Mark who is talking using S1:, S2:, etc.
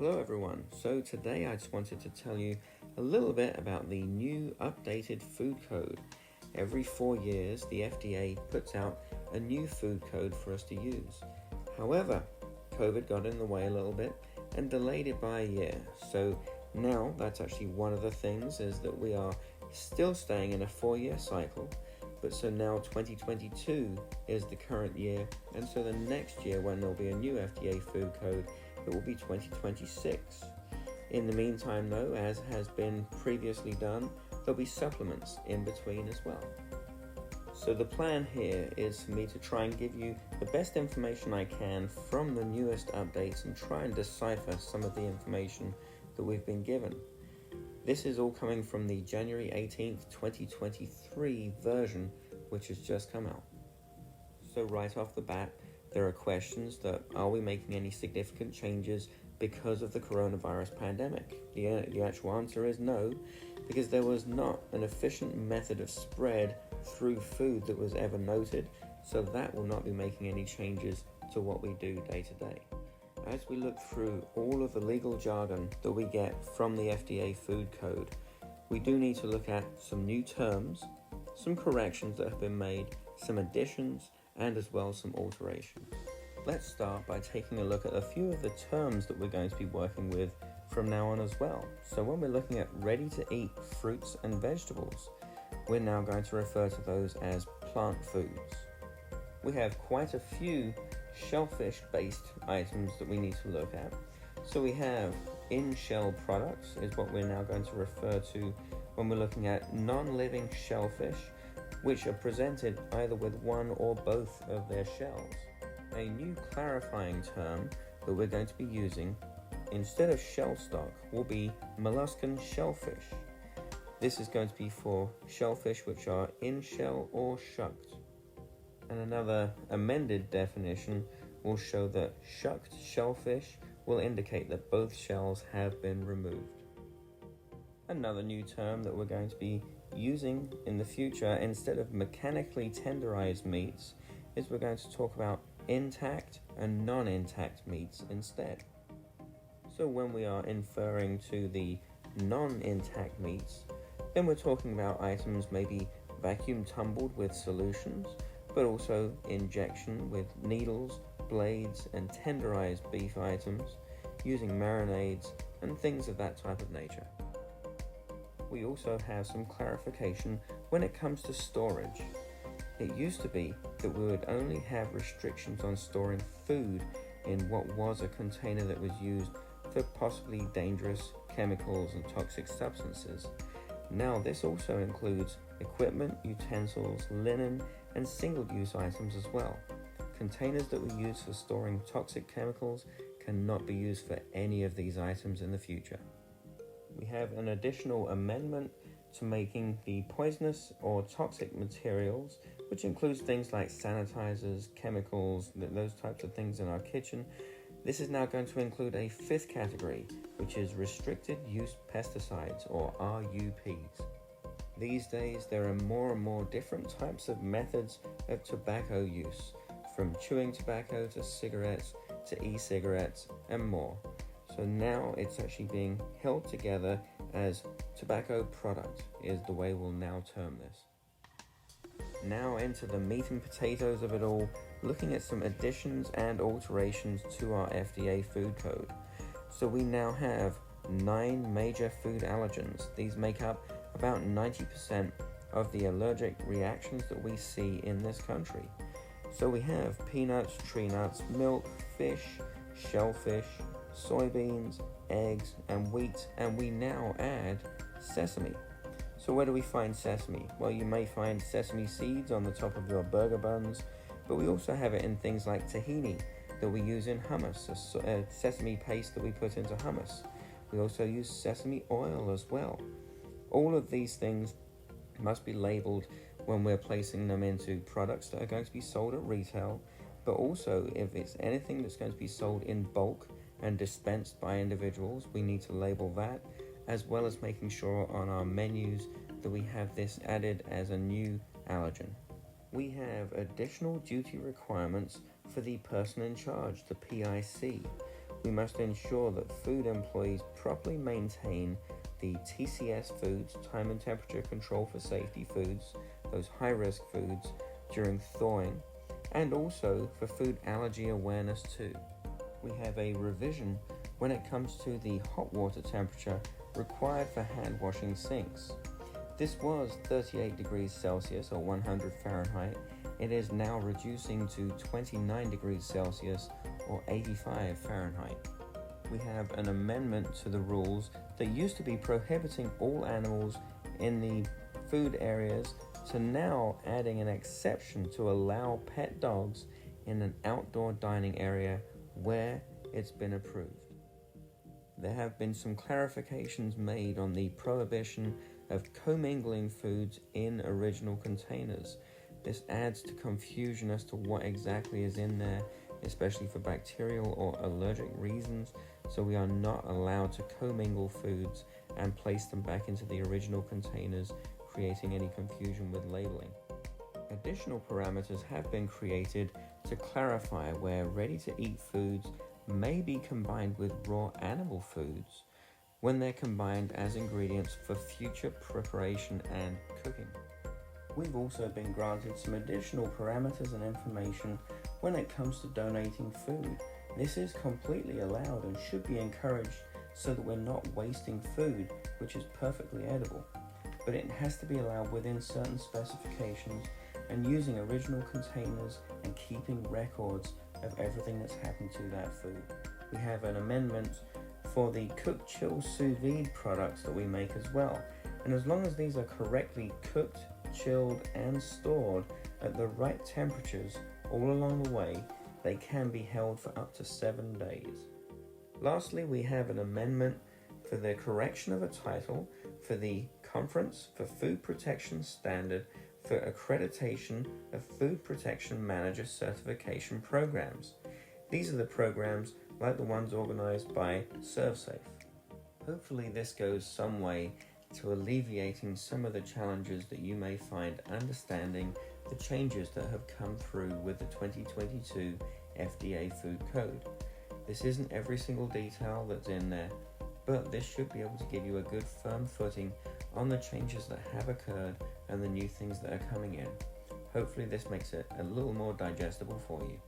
S1: Hello everyone, so today I just wanted to tell you a little bit about the new updated food code. Every 4 years the FDA puts out a new food code for us to use. However, COVID got in the way a little bit and delayed it by a year. So now that's actually one of the things, is that we are still staying in a 4-year cycle. But so now 2022 is the current year, and so the next year when there'll be a new FDA food code, it will be 2026. In the meantime though, as has been previously done, there'll be supplements in between as well. So the plan here is for me to try and give you the best information I can from the newest updates and try and decipher some of the information that we've been given. This is all coming from the January 18th, 2023 version, which has just come out. So right off the bat, there are questions that, are we making any significant changes because of the coronavirus pandemic? The actual answer is no, because there was not an efficient method of spread through food that was ever noted, so that will not be making any changes to what we do day to day. As we look through all of the legal jargon that we get from the FDA Food Code, we do need to look at some new terms, some corrections that have been made, some additions, and as well some alterations. Let's start by taking a look at a few of the terms that we're going to be working with from now on as well. So when we're looking at ready-to-eat fruits and vegetables, we're now going to refer to those as plant foods. We have quite a few shellfish-based items that we need to look at. So we have in-shell products is what we're now going to refer to when we're looking at non-living shellfish, which are presented either with one or both of their shells. A new clarifying term that we're going to be using instead of shell stock will be molluscan shellfish. This is going to be for shellfish which are in shell or shucked. And another amended definition will show that shucked shellfish will indicate that both shells have been removed. Another new term that we're going to be using in the future, instead of mechanically tenderized meats, is we're going to talk about intact and non-intact meats instead. So when we are inferring to the non-intact meats, then we're talking about items maybe vacuum tumbled with solutions, but also injection with needles, blades, and tenderized beef items, using marinades and things of that type of nature. We also have some clarification when it comes to storage. It used to be that we would only have restrictions on storing food in what was a container that was used for possibly dangerous chemicals and toxic substances. Now this also includes equipment, utensils, linen, and single-use items as well. Containers that we use for storing toxic chemicals cannot be used for any of these items in the future. We have an additional amendment to making the poisonous or toxic materials, which includes things like sanitizers, chemicals, those types of things in our kitchen. This is now going to include a 5th category, which is restricted use pesticides, or RUPs. These days there are more and more different types of methods of tobacco use, from chewing tobacco to cigarettes to e-cigarettes and more. So now it's actually being held together as tobacco product is the way we'll now term this. Now into the meat and potatoes of it all, looking at some additions and alterations to our FDA food code. So we now have 9 major food allergens. These make up about 90% of the allergic reactions that we see in this country. So we have peanuts, tree nuts, milk, fish, shellfish, soybeans, eggs, and wheat, and we now add sesame. So where do we find sesame? Well, you may find sesame seeds on the top of your burger buns, but we also have it in things like tahini that we use in hummus, a sesame paste that we put into hummus. We also use sesame oil as well. All of these things must be labeled when we're placing them into products that are going to be sold at retail, but also if it's anything that's going to be sold in bulk and dispensed by individuals, we need to label that, as well as making sure on our menus that we have this added as a new allergen. We have additional duty requirements for the person in charge, the PIC. We must ensure that food employees properly maintain the TCS foods, time and temperature control for safety foods, those high-risk foods during thawing, and also for food allergy awareness too. We have a revision when it comes to the hot water temperature required for hand washing sinks. This was 38 degrees Celsius or 100 Fahrenheit. It is now reducing to 29 degrees Celsius or 85 Fahrenheit. We have an amendment to the rules that used to be prohibiting all animals in the food areas to now adding an exception to allow pet dogs in an outdoor dining area where it's been approved. There have been some clarifications made on the prohibition of commingling foods in original containers. This adds to confusion as to what exactly is in there, especially for bacterial or allergic reasons, so we are not allowed to commingle foods and place them back into the original containers, creating any confusion with labeling. Additional parameters have been created to clarify where ready-to-eat foods may be combined with raw animal foods when they're combined as ingredients for future preparation and cooking. We've also been granted some additional parameters and information when it comes to donating food. This is completely allowed and should be encouraged so that we're not wasting food, which is perfectly edible. But it has to be allowed within certain specifications and using original containers and keeping records of everything that's happened to that food. We have an amendment for the cooked, chilled, sous vide products that we make as well. And as long as these are correctly cooked, chilled, and stored at the right temperatures all along the way, they can be held for up to 7 days. Lastly, we have an amendment for the correction of a title for the Conference for Food Protection Standard for accreditation of Food Protection Manager certification programs. These are the programs like the ones organized by ServSafe. Hopefully this goes some way to alleviating some of the challenges that you may find understanding the changes that have come through with the 2022 FDA Food Code. This isn't every single detail that's in there, but this should be able to give you a good firm footing on the changes that have occurred and the new things that are coming in. Hopefully this makes it a little more digestible for you.